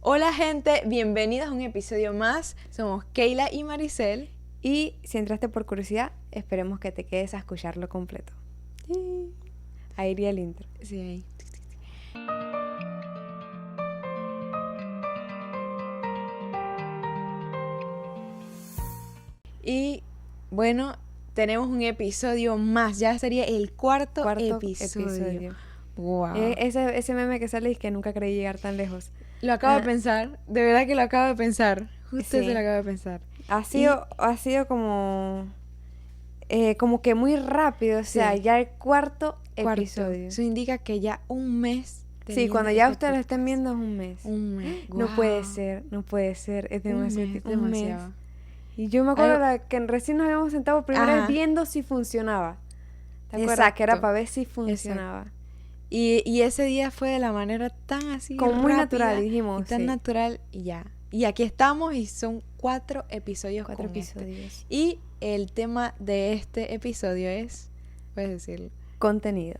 Hola gente, bienvenidos a un episodio más. Somos Keila y Maricel. Y si entraste por curiosidad, esperemos que te quedes a escucharlo completo. Sí. Ahí iría el intro. Sí, ahí. Y bueno, tenemos un episodio más. Ya sería el cuarto episodio. Wow. Ese meme que sale y que nunca creí llegar tan lejos. Lo acabo de pensar, de verdad que lo acabo de pensar. Justo Sí. eso lo acabo de pensar. Ha sido como que muy rápido, o sea, Sí. ya el cuarto episodio. Eso indica que ya un mes. Sí, cuando ya ustedes lo estén viendo es un mes. Un mes. No Wow. puede ser, es demasiado tiempo. Un mes. Demasiado. Y yo me acuerdo que recién nos habíamos sentado por primera vez viendo si funcionaba. ¿Te acuerdas? Exacto. Que era para ver si funcionaba. Exacto. Y ese día fue de la manera tan así como muy rápida, natural, dijimos. Y tan natural y ya. Y aquí estamos y son 4 episodios. 4 episodios. Y el tema de este episodio es, puedes decirlo, contenido.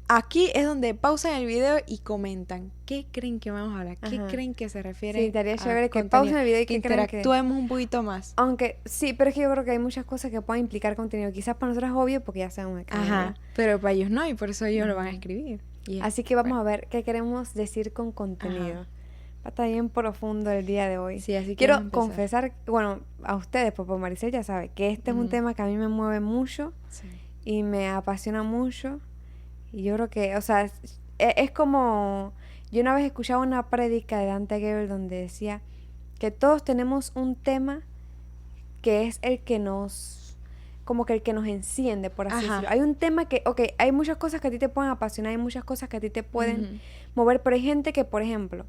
Aquí es donde pausan el video y comentan qué creen que vamos a hablar, qué creen que se refiere. Sí, estaría chévere que pausen el video y que interactuemos un poquito más. Aunque sí, pero es que yo creo que hay muchas cosas que pueden implicar contenido. Quizás para nosotros es obvio porque ya sabemos de qué. Ajá, pero para ellos no, y por eso ellos lo van a escribir. Así que vamos a ver qué queremos decir con contenido. Va a estar bien profundo el día de hoy. Sí, así que quiero confesar, bueno, a ustedes, porque Maricel ya sabe que este es un tema que a mí me mueve mucho y me apasiona mucho. Y yo creo que, o sea, es como... Yo una vez escuchaba una prédica de Dante Gebel donde decía que todos tenemos un tema que es el que nos... como que el que nos enciende, por así decirlo. Hay un tema que, hay muchas cosas que a ti te pueden apasionar, hay muchas cosas que a ti te pueden mover, pero hay gente que, por ejemplo,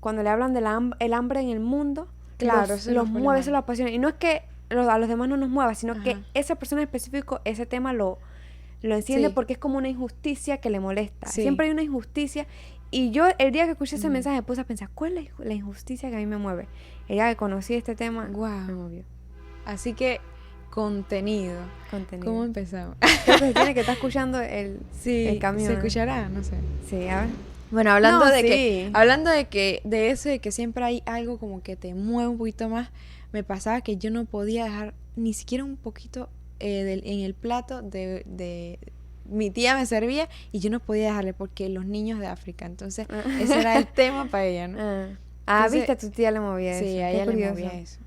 cuando le hablan del hambre en el mundo, claro, los mueve, eso los apasiona. Y no es que a los demás no nos mueva, sino que esa persona en específico, ese tema lo enciende porque es como una injusticia que le molesta. Siempre hay una injusticia. Y yo, el día que escuché ese mensaje, me puse a pensar, ¿cuál es la injusticia que a mí me mueve? El día que conocí este tema, me movió. Así que, contenido. ¿Cómo empezamos? Creo que se tiene que estar escuchando el camión. ¿Se escuchará? No sé. Sí, a ver. Bueno, hablando de eso, de que siempre hay algo como que te mueve un poquito más, me pasaba que yo no podía dejar ni siquiera un poquito en el plato de mi tía me servía y yo no podía dejarle porque los niños de África, entonces ese era el tema para ella, ¿no? Entonces, viste, a tu tía le movía eso. Sí, a ella le movía eso.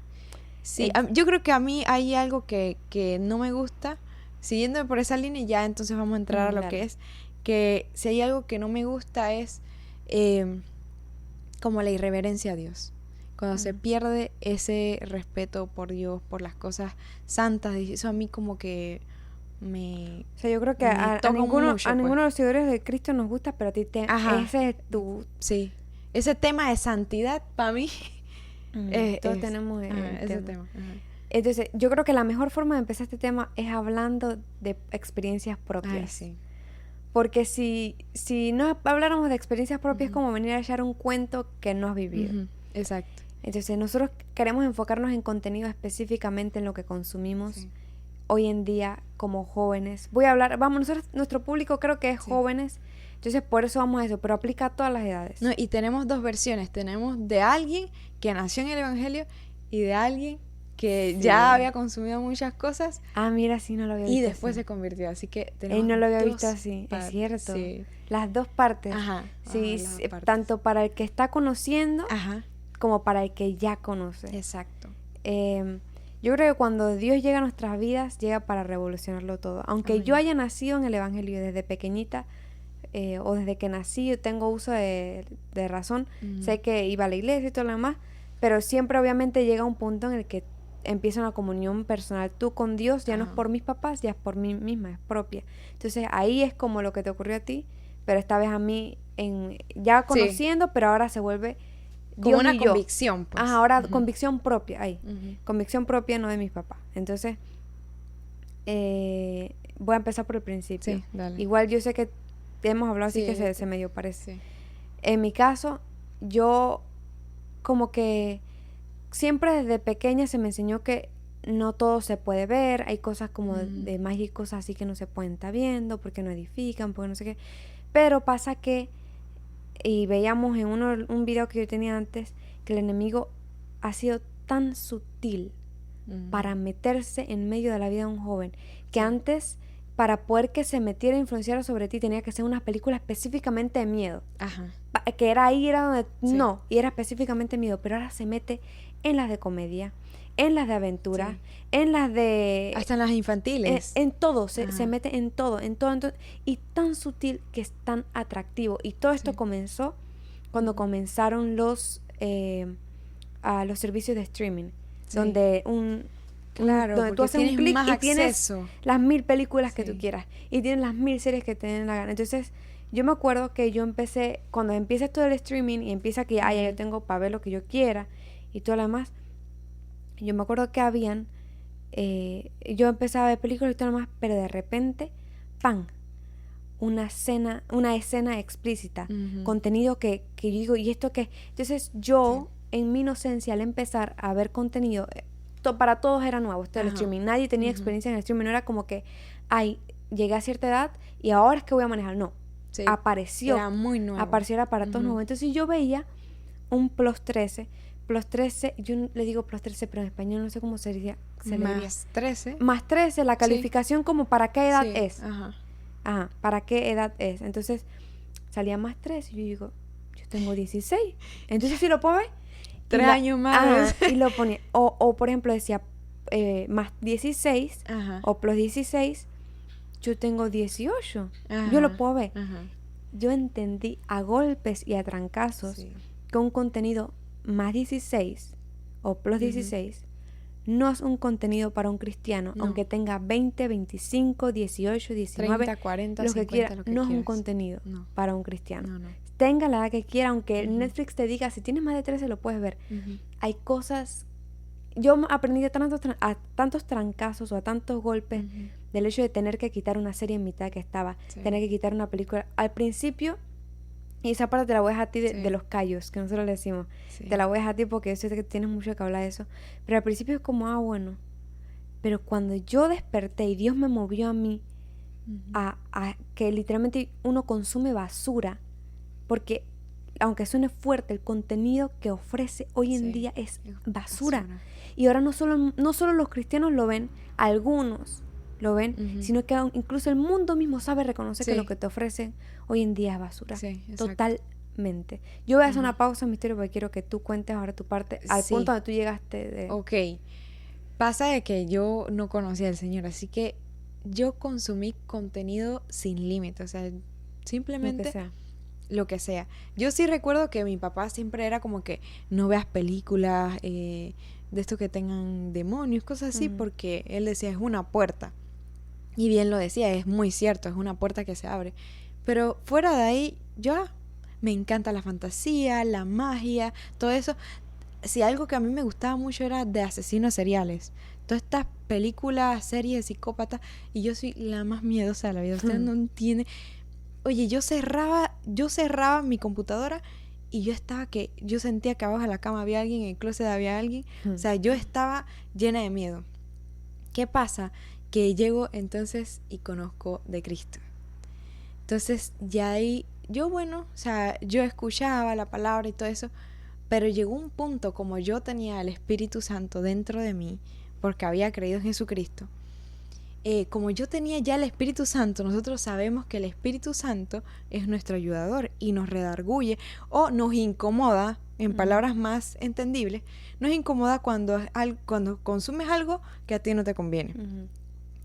Sí, yo creo que a mí hay algo que no me gusta, siguiendo por esa línea ya entonces vamos a entrar a lo que es, que si hay algo que no me gusta es como la irreverencia a Dios. Cuando se pierde ese respeto por Dios, por las cosas santas, eso a mí como que me... O sea, yo creo que a ninguno de los seguidores de Cristo nos gusta, pero a ti ese es tu... Sí, ese tema de santidad para mí... todos tenemos ese tema. Entonces, yo creo que la mejor forma de empezar este tema es hablando de experiencias propias. Ay, sí. Porque si no habláramos de experiencias propias, es como venir a echar un cuento que no has vivido. Exacto. Entonces, nosotros queremos enfocarnos en contenido específicamente en lo que consumimos hoy en día como jóvenes. Voy a hablar, nuestro público creo que es jóvenes, entonces por eso vamos a eso, pero aplica a todas las edades. No, y tenemos 2 versiones, tenemos de alguien que nació en el Evangelio y de alguien que ya había consumido muchas cosas. Mira, sí, no lo había visto. Y después se convirtió, así que tenemos él no lo había visto así, es cierto. Sí. Las dos partes. Sí, tanto para el que está conociendo como para el que ya conoce. Exacto. Yo creo que cuando Dios llega a nuestras vidas, llega para revolucionarlo todo. Aunque yo haya nacido en el Evangelio desde pequeñita, o desde que nací, yo tengo uso de razón, sé que iba a la iglesia y todo lo demás, pero siempre obviamente llega un punto en el que empieza una comunión personal tú con Dios, ya no es por mis papás, ya es por mí misma, es propia. Entonces ahí es como lo que te ocurrió a ti, pero esta vez a mí, ya conociendo, pero ahora se vuelve como una convicción, pues. Ahora convicción propia, convicción propia, no de mis papás. Entonces, voy a empezar por el principio. Sí, dale. Igual yo sé que hemos hablado así que se medio parece. En mi caso, yo como que siempre desde pequeña se me enseñó que no todo se puede ver, hay cosas como de magia y cosas así que no se pueden estar viendo porque no edifican, porque no sé qué. Pero pasa que, y veíamos en un video que yo tenía antes, que el enemigo ha sido tan sutil para meterse en medio de la vida de un joven, que antes, para poder que se metiera a influenciar sobre ti, tenía que ser una película específicamente de miedo. Ajá. Que era ahí, era donde... No, y era específicamente miedo, pero ahora se mete en las de comedia, en las de aventura, en las de... Hasta en las infantiles. En todo, se mete en todo, y tan sutil que es tan atractivo. Y todo esto comenzó cuando comenzaron los servicios de streaming, donde donde tú haces un clic y tienes las 1000 películas que tú quieras, y tienes las 1000 series que te den la gana. Entonces, yo me acuerdo que yo empecé, cuando empieza esto del streaming y empieza que ya yo tengo para ver lo que yo quiera y todo lo demás, yo me acuerdo que habían, yo empezaba a ver películas y todo lo demás, pero de repente, ¡pam!, una escena explícita, contenido que yo digo, ¿y esto qué? Entonces yo, en mi inocencia, al empezar a ver contenido, para todos era nuevo esto del streaming, nadie tenía experiencia en el streaming, no era como que, llegué a cierta edad y ahora es que voy a manejar, no. Apareció. Era muy nuevo. Apareció, era para todos nuevos. Entonces yo veía un Plus 13, yo le digo Plus 13, pero en español no sé cómo se diría. Más 13. Más 13, la calificación como para qué edad es. Ajá, para qué edad es. Entonces salía más 13 y yo digo, yo tengo 16. Entonces si lo puedo ver. 3 años más. Y lo ponía. O por ejemplo decía más 16 o Plus 16. Yo tengo 18. Yo lo puedo ver. Yo entendí a golpes y a trancazos que un contenido más 16 o Plus 16 no es un contenido para un cristiano, aunque tenga 20, 25, 18, 19, 30, 40, lo 50, que quiera. lo que No quieras. Es un contenido para un cristiano. No. Tenga la edad que quiera, aunque Netflix te diga, si tienes más de 13 lo puedes ver. Hay cosas... Yo aprendí a tantos trancazos o a tantos golpes del hecho de tener que quitar una serie en mitad que estaba, tener que quitar una película. Al principio, y esa parte te la voy a dejar a ti de los callos, que nosotros le decimos. Te la voy a dejar a ti porque yo sé que tienes mucho que hablar de eso. Pero al principio es como, bueno. Pero cuando yo desperté y Dios me movió a mí a que literalmente uno consume basura, porque aunque suene fuerte, el contenido que ofrece hoy en día es basura. Y ahora no solo los cristianos lo ven, algunos lo ven, sino que incluso el mundo mismo sabe reconocer que lo que te ofrecen hoy en día es basura. Totalmente. Yo voy a hacer una pausa, Misterio, porque quiero que tú cuentes ahora tu parte, al punto donde tú llegaste de... Ok. Pasa de que yo no conocía al Señor, así que yo consumí contenido sin límite, o sea, simplemente... Lo que sea. Yo sí recuerdo que mi papá siempre era como que no veas películas de esto que tengan demonios, cosas así, porque él decía, es una puerta. Y bien lo decía, es muy cierto, es una puerta que se abre. Pero fuera de ahí, me encanta la fantasía, la magia, todo eso. Sí, algo que a mí me gustaba mucho era de asesinos seriales. Todas estas películas, series de psicópatas, y yo soy la más miedosa de la vida. Usted no entiende. Oye, yo cerraba mi computadora y yo sentía que abajo de la cama había alguien, en el closet había alguien. O sea, yo estaba llena de miedo. ¿Qué pasa? Que llego entonces y conozco de Cristo. Entonces, ya ahí, yo escuchaba la palabra y todo eso, pero llegó un punto, como yo tenía el Espíritu Santo dentro de mí, porque había creído en Jesucristo, como yo tenía ya el Espíritu Santo, nosotros sabemos que el Espíritu Santo es nuestro ayudador y nos redarguye o nos incomoda, en palabras más entendibles, nos incomoda cuando consumes algo que a ti no te conviene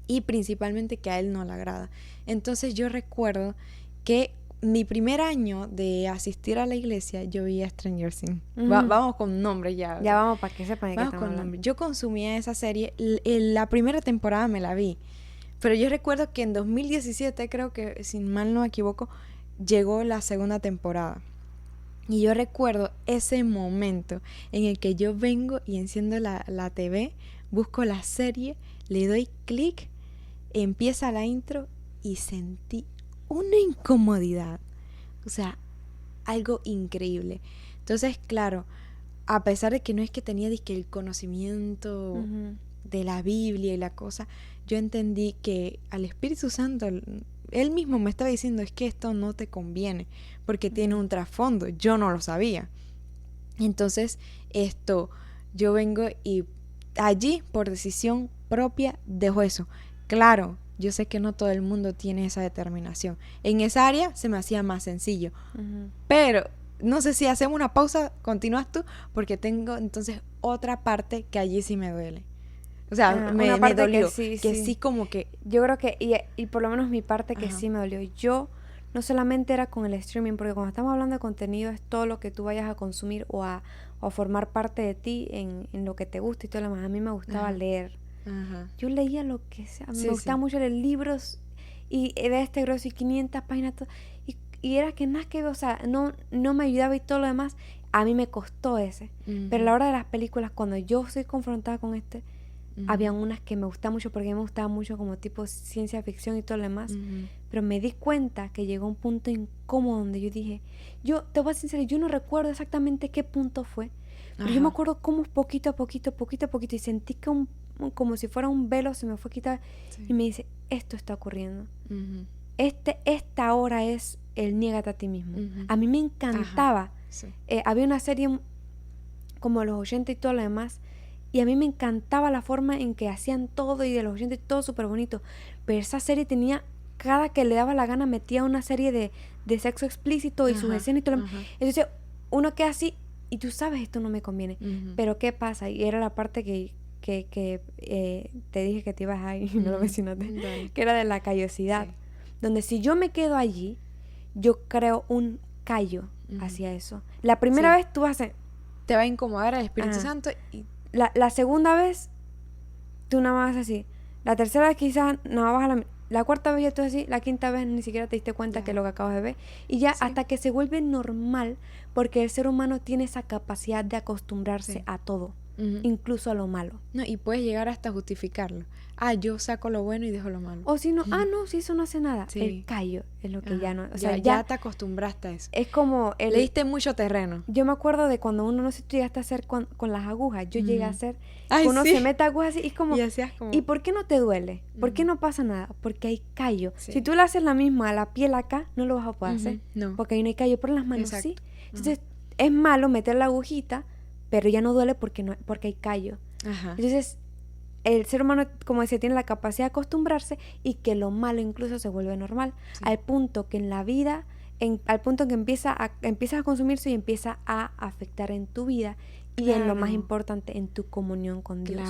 y principalmente que a él no le agrada. Entonces yo recuerdo que mi primer año de asistir a la iglesia, yo vi a Stranger Things. Vamos con nombres ya. Ya vamos para que sepan de qué estamos hablando. Yo consumía esa serie. La primera temporada me la vi. Pero yo recuerdo que en 2017, creo que, si mal no me equivoco, llegó la segunda temporada. Y yo recuerdo ese momento en el que yo vengo y enciendo la TV, busco la serie, le doy clic, empieza la intro y sentí una incomodidad, o sea, algo increíble. Entonces, claro, a pesar de que no es que tenía el conocimiento de la Biblia y la cosa, yo entendí que al Espíritu Santo, él mismo me estaba diciendo, es que esto no te conviene, porque tiene un trasfondo, yo no lo sabía. Entonces, yo vengo y allí, por decisión propia, dejo eso. Claro, yo sé que no todo el mundo tiene esa determinación. En esa área se me hacía más sencillo. Pero, no sé si hacemos una pausa, continúas tú, porque tengo entonces otra parte que allí sí me duele. O sea, me dolió. Que sí como que... Yo creo que, y por lo menos mi parte que sí me dolió. Yo no solamente era con el streaming, porque cuando estamos hablando de contenido es todo lo que tú vayas a consumir o a formar parte de ti en lo que te gusta y todo lo demás. A mí me gustaba leer. Yo leía lo que sea. A mí me gustaba mucho leer libros y de este grosso y 500 páginas. Y era que nada que ver, o sea, no me ayudaba y todo lo demás. A mí me costó ese. Pero a la hora de las películas, cuando yo soy confrontada con habían unas que me gustaban mucho porque a mí me gustaba mucho como tipo ciencia ficción y todo lo demás. Pero me di cuenta que llegó un punto incómodo donde yo dije, yo te voy a ser sincera, yo no recuerdo exactamente qué punto fue, pero yo me acuerdo cómo poquito a poquito y sentí que como si fuera un velo se me fue a quitar y me dice, esto está ocurriendo. Esta hora es el niégate a ti mismo. A mí me encantaba. Había una serie como los 80 y todo lo demás. Y a mí me encantaba la forma en que hacían todo y de los 80 todo súper bonito. Pero esa serie tenía, cada que le daba la gana, metía una serie de sexo explícito y sus escenas y todo. Entonces uno queda así y tú sabes, esto no me conviene. Pero ¿qué pasa? Y era la parte que te dije que te ibas a ir y no lo mencionaste. Que era de la callosidad. Donde si yo me quedo allí, yo creo un callo hacia eso. La primera vez tú vas a... Te va a incomodar el Espíritu Santo y... La segunda vez, tú nada más así. La tercera vez quizás nada más a la cuarta vez ya tú así. La quinta vez ni siquiera te diste cuenta que es lo que acabas de ver. Y ya hasta que se vuelve normal, porque el ser humano tiene esa capacidad de acostumbrarse a todo, incluso a lo malo. No, y puedes llegar hasta justificarlo. Yo saco lo bueno y dejo lo malo. O si no, no, si eso no hace nada. El callo es lo que ya no... O sea, ya te acostumbraste a eso. Es como... Le diste mucho terreno. Yo me acuerdo de cuando uno, no sé si tú llegaste a hacer con las agujas. Yo llegué a hacer... Uno se mete agujas así y es como... Y hacías como... ¿Y por qué no te duele? ¿Por qué no pasa nada? Porque hay callo. Si tú le haces la misma a la piel acá, no lo vas a poder hacer. No. Porque ahí no hay callo, pero en las manos sí. Entonces, es malo meter la agujita, pero ya no duele porque hay callo. Entonces... El ser humano, como decía, tiene la capacidad de acostumbrarse y que lo malo incluso se vuelve normal. Al punto que en la vida, al punto que empiezas a consumirse y empieza a afectar en tu vida y en lo más importante, en tu comunión con Dios.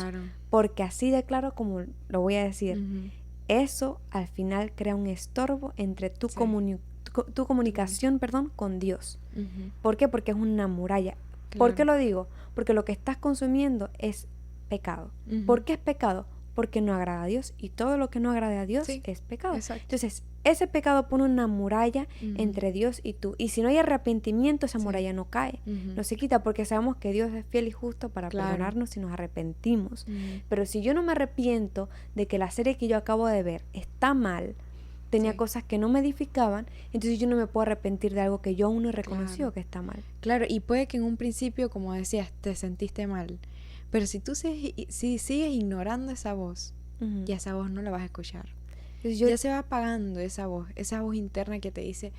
Porque así de claro como lo voy a decir, eso al final crea un estorbo entre tu comunicación, con Dios. ¿Por qué? Porque es una muralla. ¿Por qué lo digo? Porque lo que estás consumiendo es pecado. ¿Por qué es pecado? Porque no agrada a Dios y todo lo que no agrade a Dios es pecado. Entonces, ese pecado pone una muralla entre Dios y tú. Y si no hay arrepentimiento, esa muralla no cae, no se quita, porque sabemos que Dios es fiel y justo para perdonarnos si nos arrepentimos. Pero si yo no me arrepiento de que la serie que yo acabo de ver está mal, tenía cosas que no me edificaban, entonces yo no me puedo arrepentir de algo que yo aún no he reconocido que está mal. Claro, y puede que en un principio, como decías, te sentiste mal. Pero si tú sigues ignorando esa voz, ya esa voz no la vas a escuchar. Entonces ya se va apagando esa voz interna que te dice,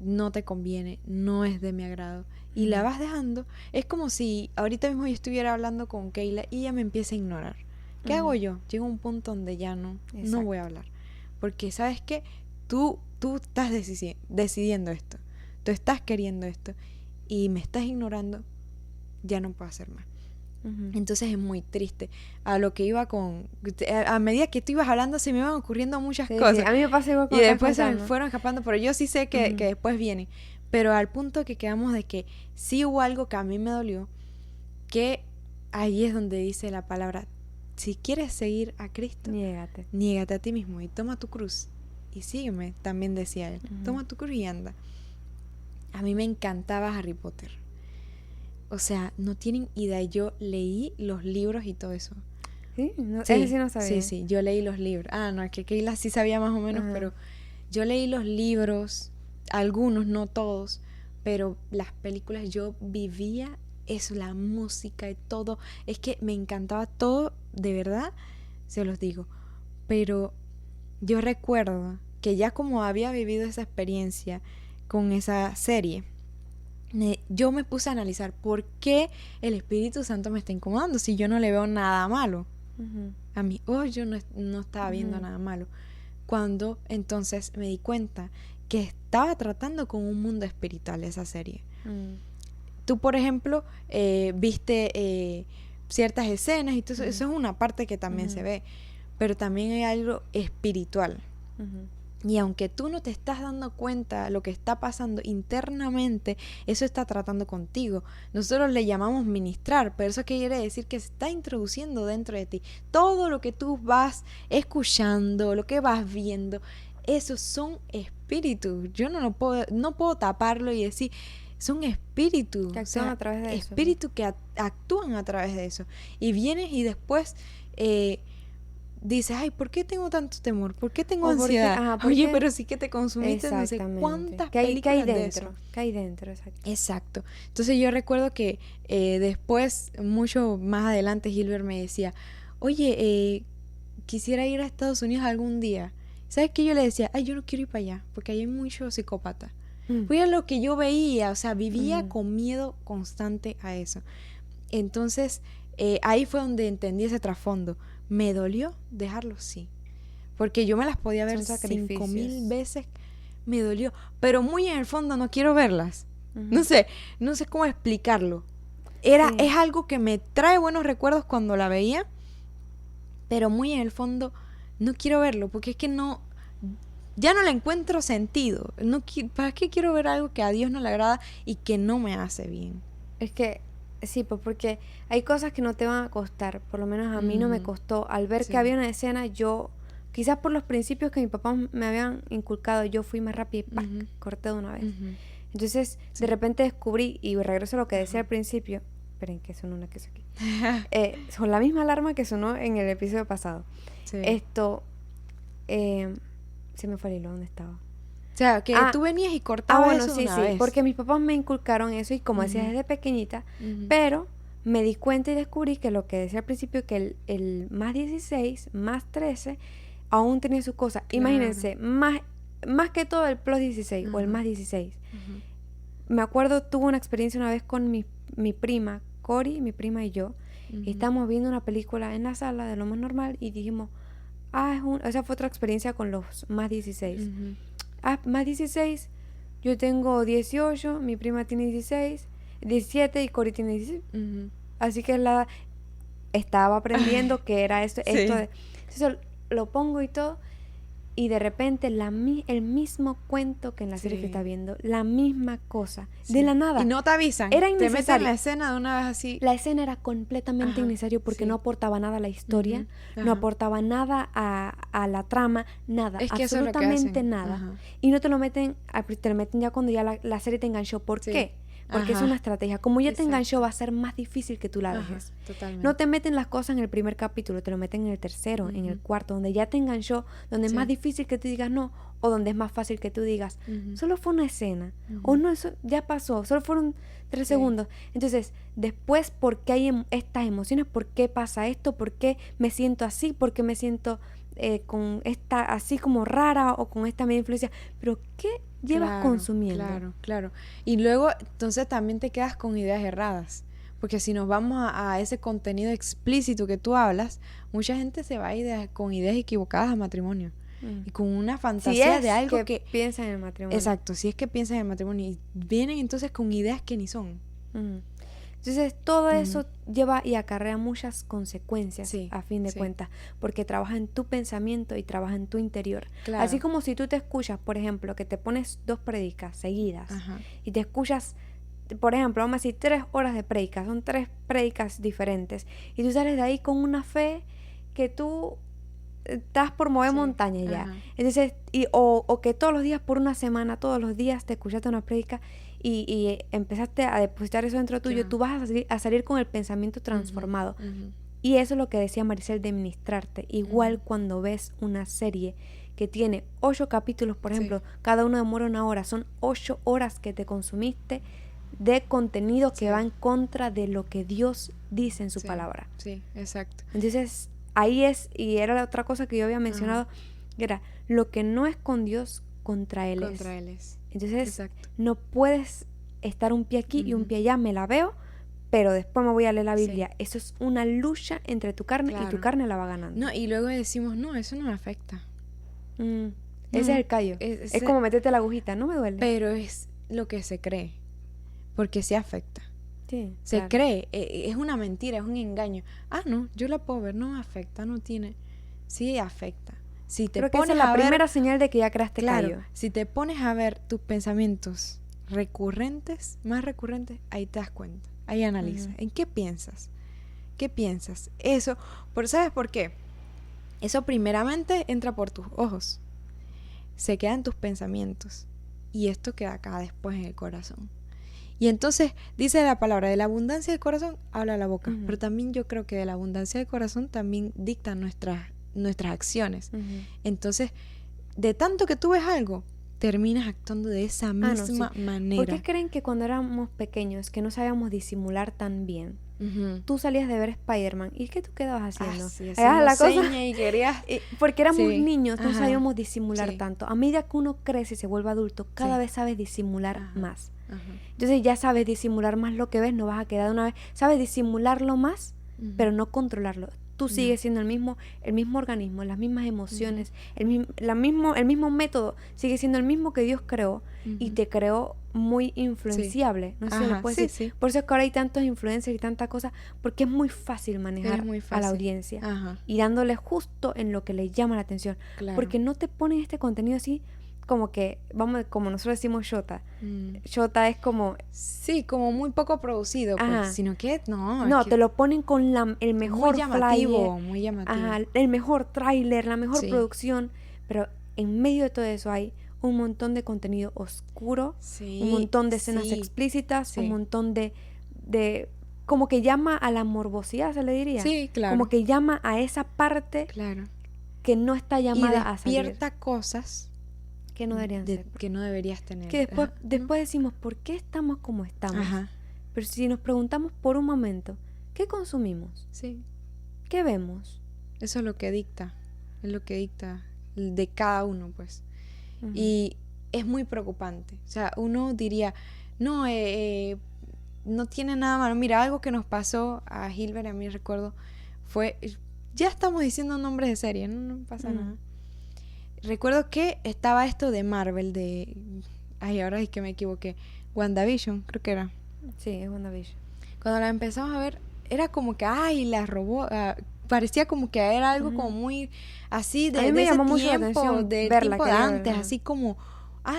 no te conviene, no es de mi agrado. Y la vas dejando. Es como si ahorita mismo yo estuviera hablando con Keila y ella me empieza a ignorar. ¿Qué hago yo? Llego a un punto donde ya no voy a hablar. Porque sabes que tú estás decidiendo esto. Tú estás queriendo esto. Y me estás ignorando, ya no puedo hacer más. Entonces es muy triste. A lo que iba a medida que tú ibas hablando se me iban ocurriendo muchas cosas. A mí me pasa igual. Y después se me fueron escapando, pero yo sí sé que después viene. Pero al punto que quedamos de que sí hubo algo que a mí me dolió, que ahí es donde dice la palabra, si quieres seguir a Cristo, niégate a ti mismo y toma tu cruz y sígueme, también decía él. Toma tu cruz y anda. A mí me encantaba Harry Potter. O sea, no tienen idea. Yo leí los libros y todo eso. ¿Sí? Ese sí no sabía. Sí, yo leí los libros. No, es que Keila sí sabía más o menos, pero yo leí los libros, algunos, no todos, pero las películas yo vivía eso, la música y todo, es que me encantaba todo, de verdad, se los digo. Pero yo recuerdo que ya como había vivido esa experiencia con esa serie, yo me puse a analizar por qué el Espíritu Santo me está incomodando si yo no le veo nada malo. A mí, yo no estaba viendo nada malo. Cuando entonces me di cuenta que estaba tratando con un mundo espiritual esa serie. Tú, por ejemplo, viste ciertas escenas y todo eso, eso es una parte que también se ve, pero también hay algo espiritual. Y aunque tú no te estás dando cuenta de lo que está pasando internamente, eso está tratando contigo. Nosotros le llamamos ministrar, pero eso quiere decir que se está introduciendo dentro de ti. Todo lo que tú vas escuchando, lo que vas viendo, esos son espíritus. Yo no puedo taparlo y decir, son espíritus. Que actúan a través de eso. Espíritus que actúan a través de eso. Y vienes y después dices, ay, ¿por qué tengo tanto temor? ¿Por qué tengo ansiedad? Oye, pero sí que te consumiste no sé cuántas películas de eso. ¿Qué hay dentro? Exacto. Entonces yo recuerdo que después, mucho más adelante, Gilbert me decía, oye, quisiera ir a Estados Unidos algún día. ¿Sabes qué? Yo le decía, ay, yo no quiero ir para allá, porque ahí hay mucho psicópata. Pues era lo que yo veía, o sea, vivía con miedo constante a eso. Entonces, ahí fue donde entendí ese trasfondo. ¿Me dolió dejarlo? Sí. Porque yo me las podía ver 5,000 veces. Me dolió. Pero muy en el fondo no quiero verlas. No sé cómo explicarlo. Es algo que me trae buenos recuerdos cuando la veía. Pero muy en el fondo no quiero verlo. Porque es que ya no le encuentro sentido. ¿Para qué quiero ver algo que a Dios no le agrada y que no me hace bien? Es que sí, pues porque hay cosas que no te van a costar. Por lo menos a mí no me costó. Al ver que había una escena, yo, quizás por los principios que mi papá me habían inculcado, yo fui más rápido y corté de una vez. Entonces, de repente descubrí, y regreso a lo que decía al principio. Esperen, que sonó una cosa aquí. Son la misma alarma que sonó en el episodio pasado. Sí. Se me fue el hilo, ¿dónde estaba? O sea, que tú venías y cortabas eso de una vez. Porque mis papás me inculcaron eso y como decía desde pequeñita, pero me di cuenta y descubrí que lo que decía al principio, que el más 16, más 13, aún tenía sus cosas. Claro. Imagínense, más que todo el plus 16 o el más 16. Me acuerdo, tuve una experiencia una vez con mi prima, Cori, mi prima y yo, y estábamos viendo una película en la sala de lo más normal y dijimos, esa fue otra experiencia con los más 16. Más 16, yo tengo 18, mi prima tiene 16, 17 y Cori tiene 16. Así que estaba aprendiendo que era esto de... Entonces lo pongo y todo, y de repente el mismo cuento que en la serie que está viendo, la misma cosa, de la nada. Y no te avisan. Era innecesario. Te meten la escena de una vez así. La escena era completamente innecesario porque no aportaba nada a la historia, no aportaba nada a la trama, nada, es que absolutamente nada. Y no te lo meten ya cuando ya la serie te enganchó. ¿Por qué? Porque es una estrategia. Como ya te enganchó, va a ser más difícil que tú la dejes. Totalmente. No te meten las cosas en el primer capítulo, te lo meten en el tercero, en el cuarto, donde ya te enganchó, donde es más difícil que tú digas no, o donde es más fácil que tú digas, solo fue una escena, o no, eso ya pasó, solo fueron 3 segundos. Entonces, después, ¿por qué hay estas emociones? ¿Por qué pasa esto? ¿Por qué me siento así? ¿Por qué me siento con esta así como rara o con esta media influencia? ¿Pero qué llevas consumiendo? Claro. Y luego, entonces también te quedas con ideas erradas. Porque si nos vamos a ese contenido explícito que tú hablas, mucha gente se va a ir con ideas equivocadas al matrimonio. Y con una fantasía de algo que piensa en el matrimonio. Exacto, si es que piensan en el matrimonio. Y vienen entonces con ideas que ni son. Entonces todo eso lleva y acarrea muchas consecuencias a fin de cuentas, porque trabaja en tu pensamiento y trabaja en tu interior. Claro. Así como si tú te escuchas, por ejemplo, que te pones 2 prédicas seguidas y te escuchas, por ejemplo, vamos a decir 3 horas de prédicas, son 3 prédicas diferentes y tú sales de ahí con una fe que tú estás por mover montañas ya. Entonces, o que todos los días por una semana, todos los días te escuchaste una prédica y empezaste a depositar eso dentro tuyo, tú vas a salir con el pensamiento transformado. Y eso es lo que decía Maricel de ministrarte. Igual cuando ves una serie que tiene 8 capítulos, por ejemplo, cada uno demora 1 hora, son 8 horas que te consumiste de contenido que va en contra de lo que Dios dice en su palabra. Sí, exacto. Entonces, ahí es, y era la otra cosa que yo había mencionado, que era lo que no es con Dios, contra Él es. Entonces, no puedes estar un pie aquí y un pie allá, me la veo, pero después me voy a leer la Biblia. Eso es una lucha entre tu carne y tu carne la va ganando. No, y luego decimos, no, eso no me afecta. Ese es el callo. Es como meterte la agujita, no me duele. Pero es lo que se cree, porque se afecta. Sí, se cree, es una mentira, es un engaño. Ah, no, yo la puedo ver, no me afecta, no tiene. Sí afecta. Si te Creo que pones esa es la ver, primera señal de que ya creaste callo. Si te pones a ver tus pensamientos recurrentes, más recurrentes, ahí te das cuenta. Ahí analiza. ¿En qué piensas? ¿Qué piensas? Eso, ¿sabes por qué? Eso primeramente entra por tus ojos. Se queda en tus pensamientos. Y esto queda acá después en el corazón. Y entonces dice la palabra, de la abundancia del corazón habla la boca. Pero también yo creo que de la abundancia del corazón también dictan nuestras acciones. Entonces, de tanto que tú ves algo, terminas actuando de esa misma manera. ¿Por qué creen que cuando éramos pequeños, que no sabíamos disimular tan bien, tú salías de ver Spider-Man? ¿Y qué tú quedabas haciendo? La cosa y querías... porque éramos niños, no sabíamos disimular tanto. A medida que uno crece y se vuelve adulto, cada vez sabes disimular más. Entonces ya sabes disimular más lo que ves, no vas a quedar de una vez. Sabes disimularlo más, pero no controlarlo. Tú sigues siendo el mismo organismo, las mismas emociones, el mismo método, sigue siendo el mismo que Dios creó y te creó muy influenciable. No sé si lo puedes decir. Por eso es que ahora hay tantos influencers y tantas cosas, porque es muy fácil manejar a la audiencia y dándole justo en lo que le llama la atención. Porque no te ponen este contenido así como que, como nosotros decimos shota. Shota es como... Sí, como muy poco producido, pues, sino que no, te lo ponen con el mejor flyer. Muy llamativo. El mejor tráiler, la mejor producción. Pero en medio de todo eso hay un montón de contenido oscuro, un montón de escenas explícitas, un montón de... Como que llama a la morbosidad, se le diría. Sí, claro. Como que llama a esa parte que no está llamada a salir. Y despierta cosas... que no deberían ser. Que no deberías tener. Que después decimos, ¿por qué estamos como estamos? Pero si nos preguntamos por un momento, ¿qué consumimos? Sí. ¿Qué vemos? Eso es lo que dicta. Es lo que dicta de cada uno, pues. Y es muy preocupante. O sea, uno diría, no, no tiene nada malo. Mira, algo que nos pasó a Gilbert, a mí recuerdo, fue... Ya estamos diciendo nombres de serie, no pasa nada. Recuerdo que estaba esto de Marvel, ahora es que me equivoqué. WandaVision, creo que era. Sí, es WandaVision. Cuando la empezamos a ver, era como que, la robó. Parecía como que era algo como muy así de me llamó ese mucho tiempo, la atención del verla, tiempo de antes, así como,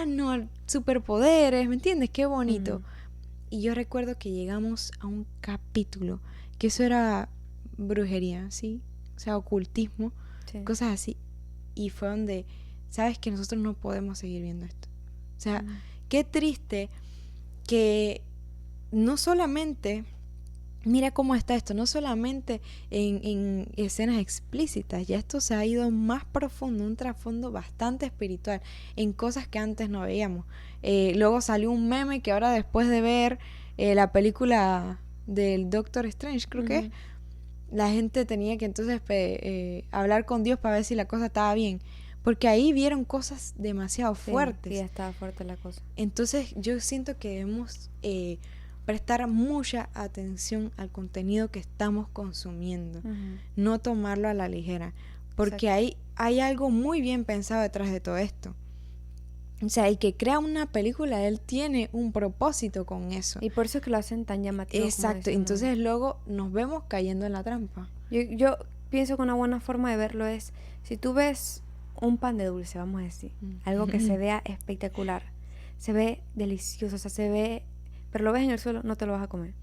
no, superpoderes, ¿me entiendes? Qué bonito. Y yo recuerdo que llegamos a un capítulo, que eso era brujería, ¿sí? O sea, ocultismo, cosas así. Y fue donde, sabes que nosotros no podemos seguir viendo esto. O sea, qué triste que no solamente, mira cómo está esto, no solamente en escenas explícitas, ya esto se ha ido más profundo, un trasfondo bastante espiritual, en cosas que antes no veíamos. Luego salió un meme que ahora después de ver la película del Doctor Strange, creo que es, la gente tenía que entonces hablar con Dios para ver si la cosa estaba bien, porque ahí vieron cosas demasiado fuertes. Sí, estaba fuerte la cosa. Entonces yo siento que debemos prestar mucha atención al contenido que estamos consumiendo, no tomarlo a la ligera, porque hay algo muy bien pensado detrás de todo esto. O sea, el que crea una película, él tiene un propósito con eso. Y por eso es que lo hacen tan llamativo. Exacto, entonces luego nos vemos cayendo en la trampa. Yo pienso que una buena forma de verlo es, si tú ves un pan de dulce, vamos a decir, algo que se vea espectacular, se ve delicioso, o sea, se ve, pero lo ves en el suelo, no te lo vas a comer,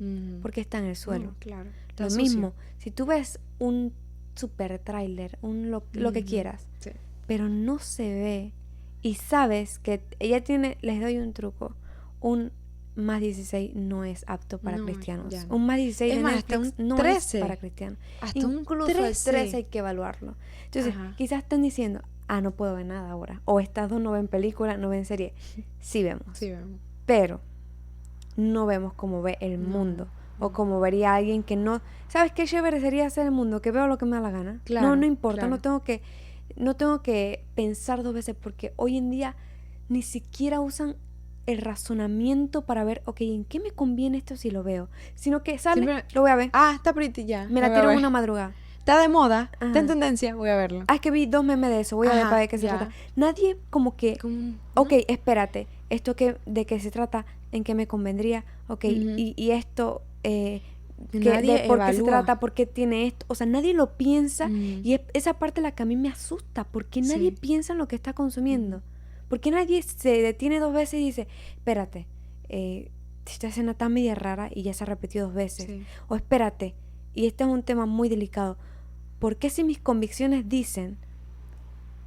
porque está en el suelo. Claro. Lo mismo, si tú ves un super tráiler, lo que quieras, pero no se ve, y sabes que ella tiene, les doy un truco, un más 16 no es apto para cristianos. No. Un más 16 de Netflix no 13. Es para cristianos. Hasta incluso el 13 hay que evaluarlo. Entonces, quizás están diciendo, no puedo ver nada ahora. O estas dos no ven película, no ven serie. Sí vemos. Sí vemos. Pero no vemos como ve el mundo. O como vería alguien que no... ¿Sabes qué chévere sería hacer el mundo? Que veo lo que me da la gana. Claro, no importa, claro. no tengo que pensar 2 veces porque hoy en día ni siquiera usan el razonamiento para ver, ok, ¿en qué me conviene esto si lo veo? Sino que sale, lo voy a ver. Está pretty ya. Me la tiro en una madrugada. Está de moda, está en tendencia, voy a verlo. Es que vi 2 memes de eso, voy a ver para ver qué se trata. Nadie como que, ok, espérate, esto de qué se trata, en qué me convendría, ok, y esto... ¿por qué se trata? ¿Por qué tiene esto? O sea, nadie lo piensa y es esa parte la que a mí me asusta. ¿Por qué nadie piensa en lo que está consumiendo? ¿Por qué nadie se detiene 2 veces y dice, espérate, esta escena está media rara y ya se ha repetido 2 veces? Sí. O espérate, y este es un tema muy delicado. ¿Por qué si mis convicciones dicen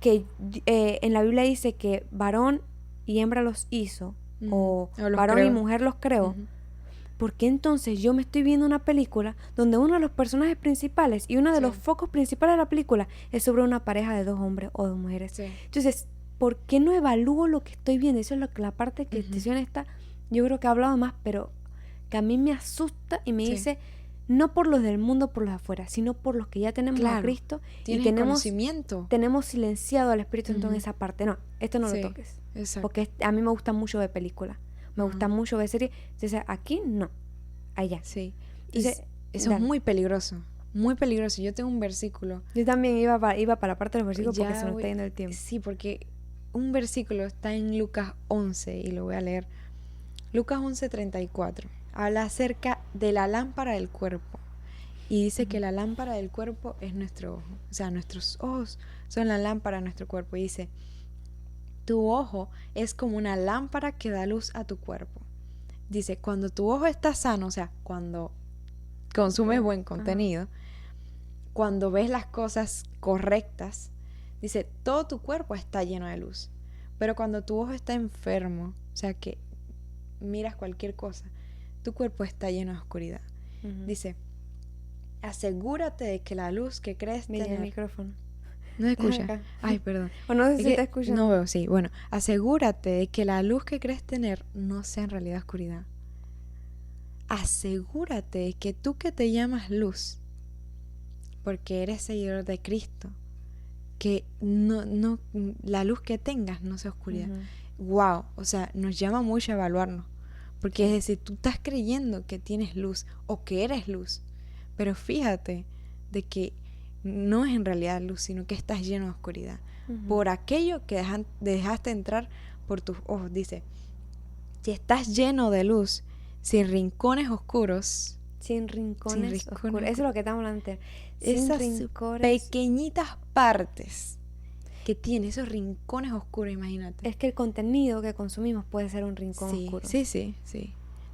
que en la Biblia dice que varón y hembra los hizo, o varón y mujer los creó? ¿Por qué entonces yo me estoy viendo una película donde uno de los personajes principales y uno de los focos principales de la película es sobre una pareja de 2 hombres o 2 mujeres? Sí. Entonces, ¿por qué no evalúo lo que estoy viendo? Eso es la parte que esta, yo creo que he hablado más, pero que a mí me asusta y me dice, no por los del mundo, por los de afuera, sino por los que ya tenemos a Cristo y tenemos silenciado al Espíritu Santo en esa parte. No, esto no lo toques. Exacto. Porque a mí me gusta mucho ver películas. Me gusta mucho ver series. Entonces, aquí no. Allá. Sí. Entonces, eso es muy peligroso. Muy peligroso. Yo tengo un versículo. Yo también iba para la parte de los versículos porque se nos está yendo el tiempo. Sí, porque un versículo está en Lucas 11 y lo voy a leer. Lucas 11:34. Habla acerca de la lámpara del cuerpo. Y dice que la lámpara del cuerpo es nuestro ojo. O sea, nuestros ojos son la lámpara de nuestro cuerpo. Y dice... Tu ojo es como una lámpara que da luz a tu cuerpo. Dice, cuando tu ojo está sano, o sea, cuando consumes buen contenido, cuando ves las cosas correctas, dice, todo tu cuerpo está lleno de luz. Pero cuando tu ojo está enfermo, o sea, que miras cualquier cosa, tu cuerpo está lleno de oscuridad. Dice, asegúrate de que la luz que crees tener... el micrófono. No se escucha. Ay, perdón. O no sé si te escucha. No veo, sí. Bueno, asegúrate de que la luz que crees tener no sea en realidad oscuridad. Asegúrate de que tú que te llamas luz, porque eres seguidor de Cristo, que no la luz que tengas no sea oscuridad. Wow, o sea, nos llama mucho a evaluarnos. Porque es decir, tú estás creyendo que tienes luz o que eres luz, pero fíjate de que no es en realidad luz, sino que estás lleno de oscuridad. Por aquello que dejaste entrar por tus ojos. Dice, si estás lleno de luz, sin rincones oscuros. Sin rincones oscuros. Eso es lo que estamos hablando antes. Esas pequeñitas partes que tiene, esos rincones oscuros, imagínate. Es que el contenido que consumimos puede ser un rincón oscuro. Sí.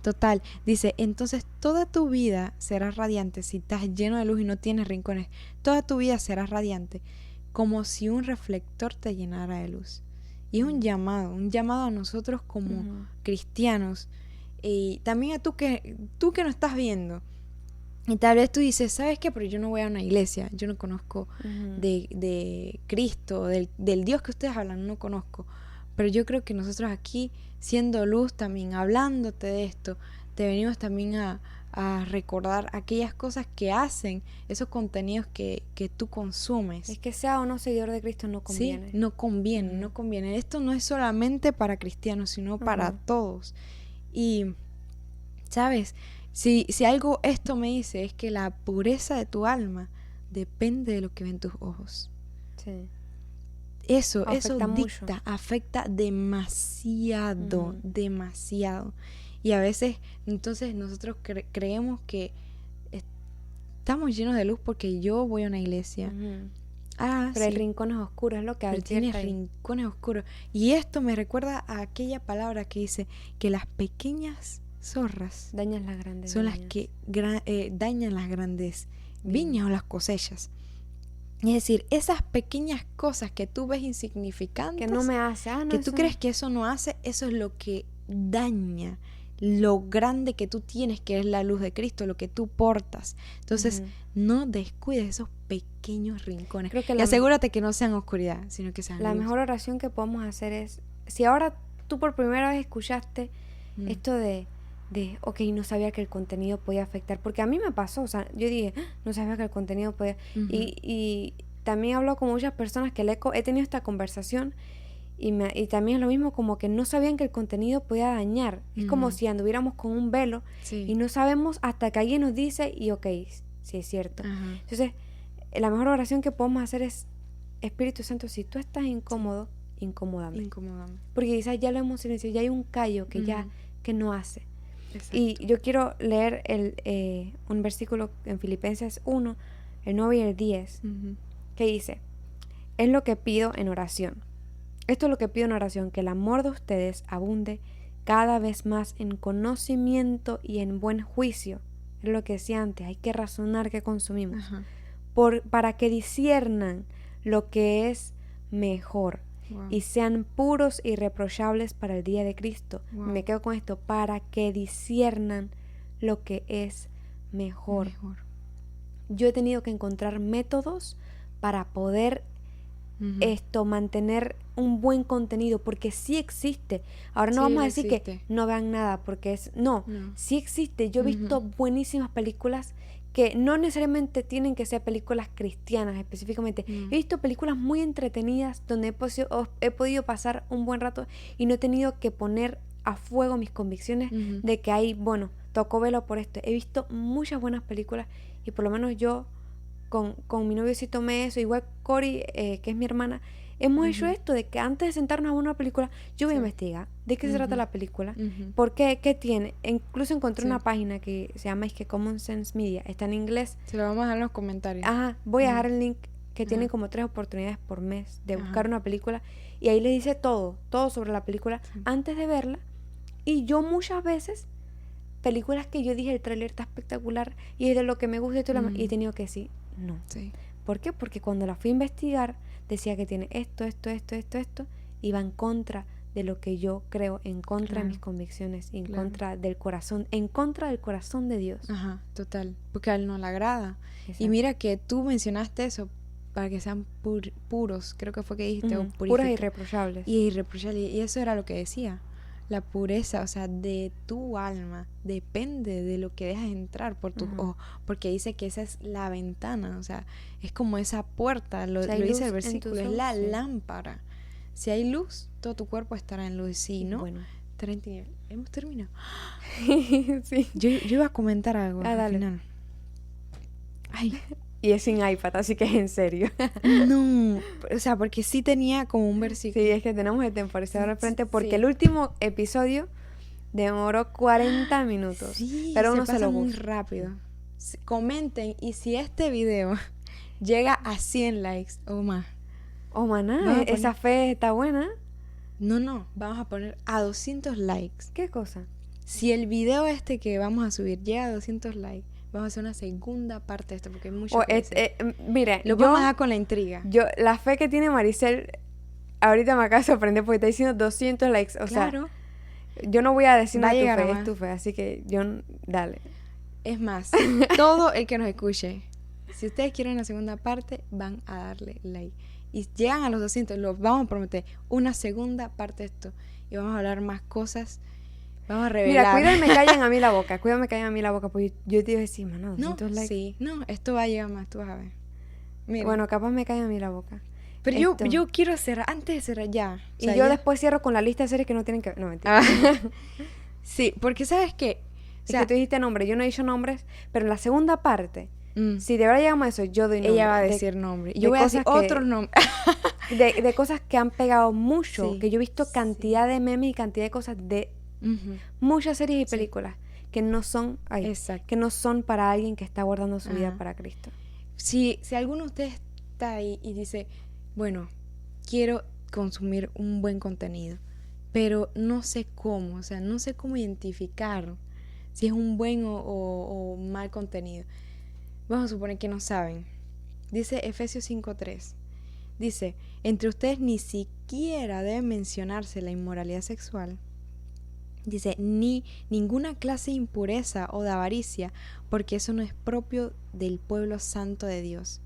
Total, dice, entonces toda tu vida será radiante si estás lleno de luz y no tienes rincones. Toda tu vida será radiante, como si un reflector te llenara de luz. Y es un llamado a nosotros como cristianos. Y también a tú que no estás viendo. Y tal vez tú dices, ¿sabes qué? Pero yo no voy a una iglesia, yo no conozco de Cristo, del Dios que ustedes hablan, no conozco. Pero yo creo que nosotros aquí, siendo luz también, hablándote de esto, te venimos también a recordar aquellas cosas que hacen, esos contenidos que tú consumes. Es que sea o no seguidor de Cristo no conviene. Sí, no conviene. Esto no es solamente para cristianos, sino para todos. Y, ¿sabes? Si algo esto me dice es que la pureza de tu alma depende de lo que ven tus ojos. Sí. Eso afecta demasiado. Y a veces entonces nosotros creemos que estamos llenos de luz porque yo voy a una iglesia. Pero hay rincones oscuros, es lo que tiene rincones oscuros. Y esto me recuerda a aquella palabra que dice que las pequeñas zorras dañan las grandes son las que dañan las grandes viñas o las cosechas. Es decir, esas pequeñas cosas que tú ves insignificantes, que no me hace, que tú crees que eso no hace, eso es lo que daña lo grande que tú tienes, que es la luz de Cristo, lo que tú portas. Entonces, no descuides esos pequeños rincones. Y asegúrate que no sean oscuridad, sino que sean la luz. Mejor oración que podemos hacer es, si ahora tú por primera vez escuchaste esto de ok, no sabía que el contenido podía afectar, porque a mí me pasó, o sea, yo dije, no sabía que el contenido podía, y también hablo con muchas personas que he tenido esta conversación, y también es lo mismo, como que no sabían que el contenido podía dañar, es como si anduviéramos con un velo, y no sabemos hasta que alguien nos dice, y ok, sí es cierto. Entonces, la mejor oración que podemos hacer es, Espíritu Santo, si tú estás incómodo, incomódame. Porque quizás ya lo hemos silenciado, ya hay un callo que ya que no hace. Exacto. Y yo quiero leer un versículo en Filipenses 1, el 9 y el 10, que dice, es lo que pido en oración. Esto es lo que pido en oración, que el amor de ustedes abunde cada vez más en conocimiento y en buen juicio. Es lo que decía antes, hay que razonar que consumimos. Para que disciernan lo que es mejor. Wow. Y sean puros y irreprochables para el día de Cristo. Wow. Me quedo con esto, para que disciernan lo que es mejor. Yo he tenido que encontrar métodos para poder mantener un buen contenido, porque sí existe. Ahora no vamos a decir que no vean nada, porque sí existe. Yo he visto buenísimas películas que no necesariamente tienen que ser películas cristianas específicamente. He visto películas muy entretenidas donde he podido pasar un buen rato y no he tenido que poner a fuego mis convicciones de que tocó velo por esto. He visto muchas buenas películas y por lo menos yo con mi novio sí tomé eso. Igual Cori, que es mi hermana, hemos hecho esto de que antes de sentarnos a ver una película, yo voy a investigar de qué se trata la película, por qué tiene. Incluso encontré una página que se llama Common Sense Media, está en inglés. Se lo vamos a dejar en los comentarios. Voy a dejar el link, que tiene como 3 oportunidades por mes de buscar una película, y ahí les dice todo sobre la película antes de verla. Y yo muchas veces, películas que yo dije, el tráiler está espectacular y es de lo que me gusta y he tenido que decir no. ¿Por qué? Porque cuando la fui a investigar decía que tiene esto, y va en contra de lo que yo creo, en contra de mis convicciones, en contra del corazón de Dios. Total, porque a él no le agrada. Exacto. Y mira que tú mencionaste eso, para que sean puros, creo que fue que dijiste, o puras e irreprochables. Y eso era lo que decía. La pureza, o sea, de tu alma depende de lo que dejas entrar por tus ojos, porque dice que esa es la ventana, o sea, es como esa puerta, lo dice el versículo, es la lámpara. Si hay luz, todo tu cuerpo estará en luz, si no, estará en tinieblas. ¿Hemos terminado? Sí. Yo iba a comentar algo al final. Ay. Y es sin iPad, así que es en serio. No, o sea, porque sí tenía como un versículo. Sí, es que tenemos que temporizar de frente, porque el último episodio demoró 40 minutos. Sí, pero uno se lo muy rápido. Comenten, y si este video llega a 100 likes o más. Esa fe está buena. No, vamos a poner a 200 likes. ¿Qué cosa? Si el video que vamos a subir llega a 200 likes, vamos a hacer una segunda parte de esto, porque hay mucho mira, lo vamos a dejar con la intriga. La fe que tiene Maricel, ahorita me acaba de sorprender porque está diciendo 200 likes. O sea, yo no voy a decir nada, es tu fe, así que dale. Es más, todo el que nos escuche, si ustedes quieren una segunda parte, van a darle like. Y llegan a los 200, los vamos a prometer una segunda parte de esto. Y vamos a hablar más cosas. Vamos a revelar. Mira, cuídame, me callan a mí la boca. Porque yo te iba a decir, 200 likes. Sí, esto va a llegar más, tú vas a ver. Mira. Bueno, capaz me callan a mí la boca. Pero yo quiero cerrar, antes de cerrar ya. Y yo después cierro con la lista de series que no tienen que ver. No, mentira. Sí, porque ¿sabes qué? O sea, es que tú dijiste nombres, yo no he dicho nombres, pero en la segunda parte, si de verdad llegamos a eso, yo doy nombres. Ella va a decir nombres. Yo voy a decir otros nombres. de cosas que han pegado mucho, que yo he visto cantidad de memes y cantidad de cosas de muchas series y películas que no son que no son para alguien que está guardando su vida para Cristo. Si alguno de ustedes está ahí y dice, bueno, quiero consumir un buen contenido, pero no sé cómo, o sea, no sé cómo identificar si es un buen o mal contenido. Vamos a suponer que no saben. Dice Efesios 5:3. Dice, entre ustedes ni siquiera debe mencionarse la inmoralidad sexual. Dice, ni ninguna clase de impureza o de avaricia, porque eso no es propio del pueblo santo de Dios.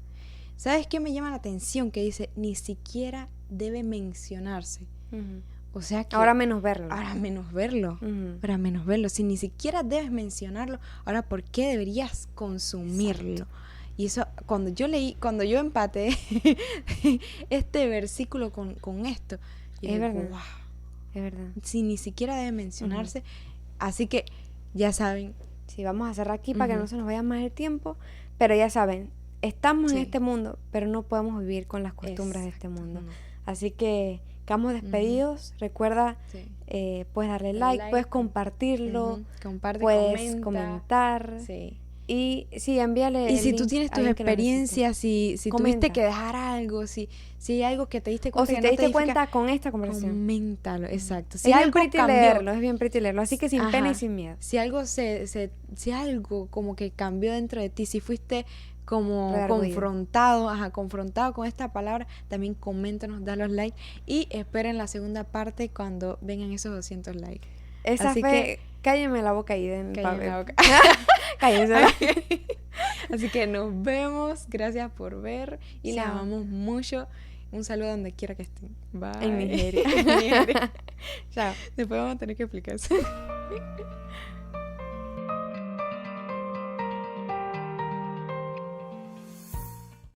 ¿Sabes qué me llama la atención? Que dice, ni siquiera debe mencionarse. O sea que... Ahora menos verlo. Ahora menos verlo. Ahora menos verlo. Si ni siquiera debes mencionarlo, ahora ¿por qué deberías consumirlo? Exacto. Y eso, cuando yo empaté este versículo con esto, yo es digo, verdad. wow. Es verdad. Si ni siquiera debe mencionarse. Así que, ya saben. Sí, vamos a cerrar aquí para que no se nos vaya más el tiempo. Pero ya saben, estamos en este mundo, pero no podemos vivir con las costumbres de este mundo. Así que quedamos despedidos. Recuerda, puedes darle like, puedes compartirlo, puedes comentar. Sí. Y sí, envíale. Y si tú tienes tus experiencias, si tuviste que dejar algo, si hay algo que te diste cuenta, o si te diste cuenta con esta conversación, coméntalo, exacto. Si es bien pretty leerlo, es bien pretty leerlo, así que sin pena y sin miedo. Si algo si algo como que cambió dentro de ti, si fuiste como confrontado con esta palabra, también coméntanos, da los likes y esperen la segunda parte cuando vengan esos 200 likes. Así que cálleme la boca ahí. Cálleme la boca. Cállense. Así que nos vemos. Gracias por ver. Y les amamos mucho. Un saludo donde quiera que estén. Bye. En Nigeria. Chao. Después vamos a tener que explicar eso.